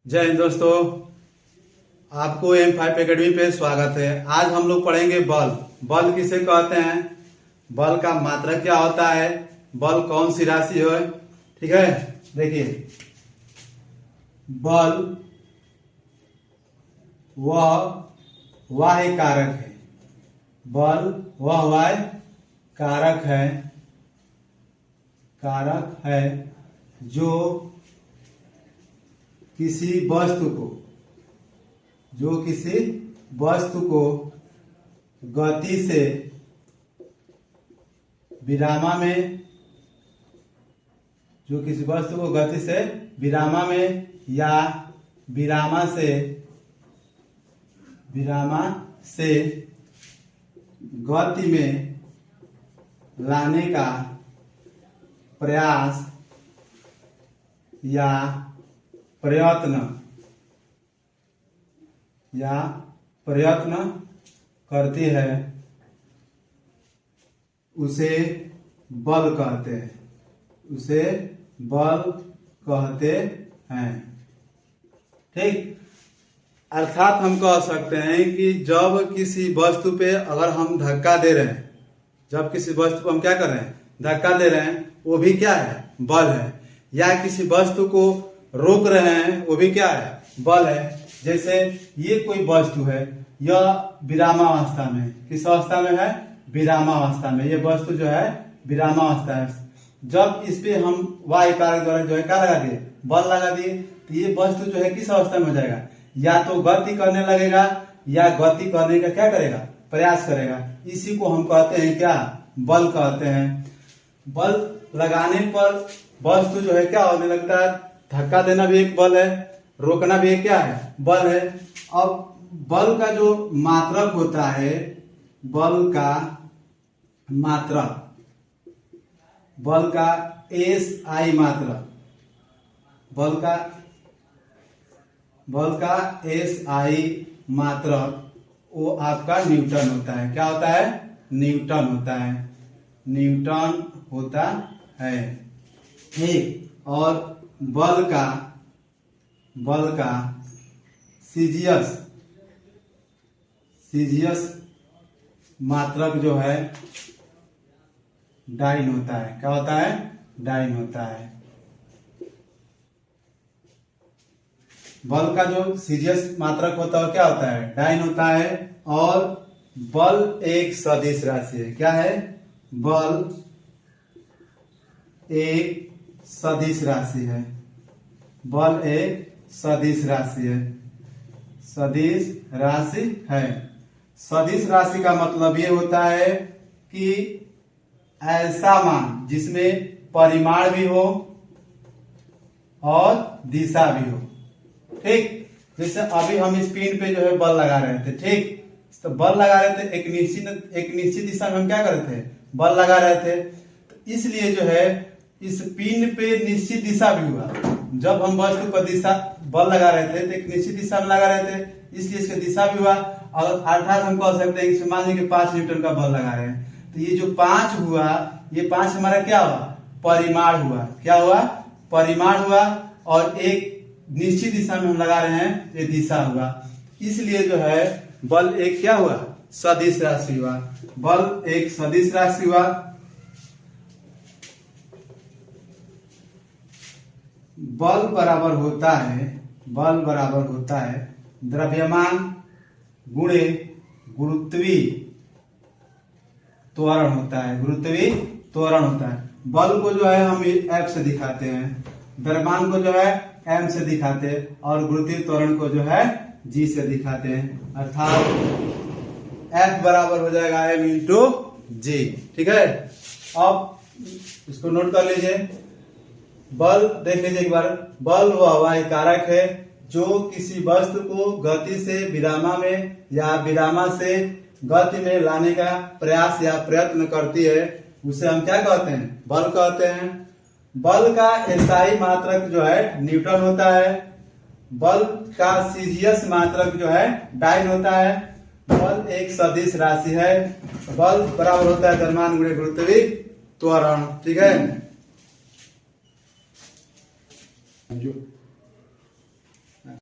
जय हिंद दोस्तों, आपको M5 एकेडमी पे स्वागत है। आज हम लोग पढ़ेंगे बल। बल किसे कहते हैं, बल का मात्रक क्या होता है, बल कौन सी राशि है। ठीक है, देखिए बल वह वाह्य कारक है। बल वह वाह्य कारक है जो किसी वस्तु को गति से विरामा में या विरामा से गति में लाने का प्रयास या प्रयत्न करती है, उसे बल कहते हैं। ठीक, अर्थात हम कह सकते हैं कि जब किसी वस्तु पे अगर हम धक्का दे रहे हैं, जब किसी वस्तु को हम क्या कर रहे हैं, धक्का दे रहे हैं, वो भी क्या है, बल है। या किसी वस्तु को रोक रहे हैं, वो भी क्या है, बल है। जैसे ये कोई वस्तु है, यह विरामावस्था में, किस अवस्था में है, विरामावस्था में। ये वस्तु जो है विरामावस्था है। जब इस पे हम वाह्य कारक द्वारा जो है क्या लगा दिए, बल लगा दिए, तो ये वस्तु जो है किस अवस्था में हो जाएगा, या तो गति करने लगेगा या गति करने का क्या करेगा, प्रयास करेगा। इसी को हम कहते हैं क्या, बल कहते हैं। बल लगाने पर वस्तु जो है क्या होने लगता है, धक्का देना भी एक बल है, रोकना भी एक क्या है, बल है। अब बल का जो मात्रक होता है, बल का SI मात्रक, बल का SI मात्रक वो आपका न्यूटन होता है। क्या होता है, न्यूटन होता है। ठीक, और बल का सीजियस मात्रक जो है डाइन होता है। क्या होता है, डाइन होता है। बल का जो सीजियस मात्रक होता है क्या होता है, डाइन होता है। और बल एक सदिश राशि है। क्या है, बल एक सदिश राशि है। बल एक सदिश राशि है। सदिश राशि का मतलब ये होता है कि ऐसा मान जिसमें परिमाण भी हो और दिशा भी हो। ठीक, जैसे अभी हम इस पिन पे जो है बल लगा रहे थे। ठीक, तो बल लगा रहे थे, एक निश्चित दिशा में हम क्या कर रहे थे, बल लगा रहे थे। तो इसलिए जो है इस पिन पे निश्चित दिशा भी हुआ। जब हम वस्तु पर बल लगा रहे थे तो एक निश्चित दिशा में लगा रहे थे, इसलिए इसका दिशा भी हुआ। और अर्थात हम कह सकते हैं कि मान लीजिए 5 न्यूटन का बल लगा रहे हैं, तो ये जो 5 हुआ, ये 5 हमारा क्या हुआ, परिमाण हुआ। क्या हुआ, परिमाण हुआ। और एक निश्चित दिशा में हम लगा रहे हैं, ये दिशा हुआ। इसलिए जो है बल एक क्या हुआ, सदिश राशि हुआ। बल एक सदिश राशि हुआ। बल बराबर होता है द्रव्यमान गुणे गुरुत्वीय त्वरण होता है। बल को जो है हम F से दिखाते हैं, द्रव्यमान को जो है M से दिखाते हैं, और गुरुत्वीय त्वरण को जो है G से दिखाते हैं। अर्थात F बराबर हो जाएगा M इंटू G। ठीक है, अब इसको नोट कर लीजिए। बल देख लीजिए एक बार। बल वह वाह्य कारक है जो किसी वस्तु को गति से विरामा में या विरामा से गति में लाने का प्रयास या प्रयत्न करती है, उसे हम क्या कहते हैं, बल कहते हैं। बल का SI मात्रक जो है न्यूटन होता है। बल का सीजियस मात्रक जो है डाइन होता है। बल एक सदिश राशि है। बल बराबर होता है द्रव्यमान गुणे गुरुत्वीय त्वरण। ठीक है।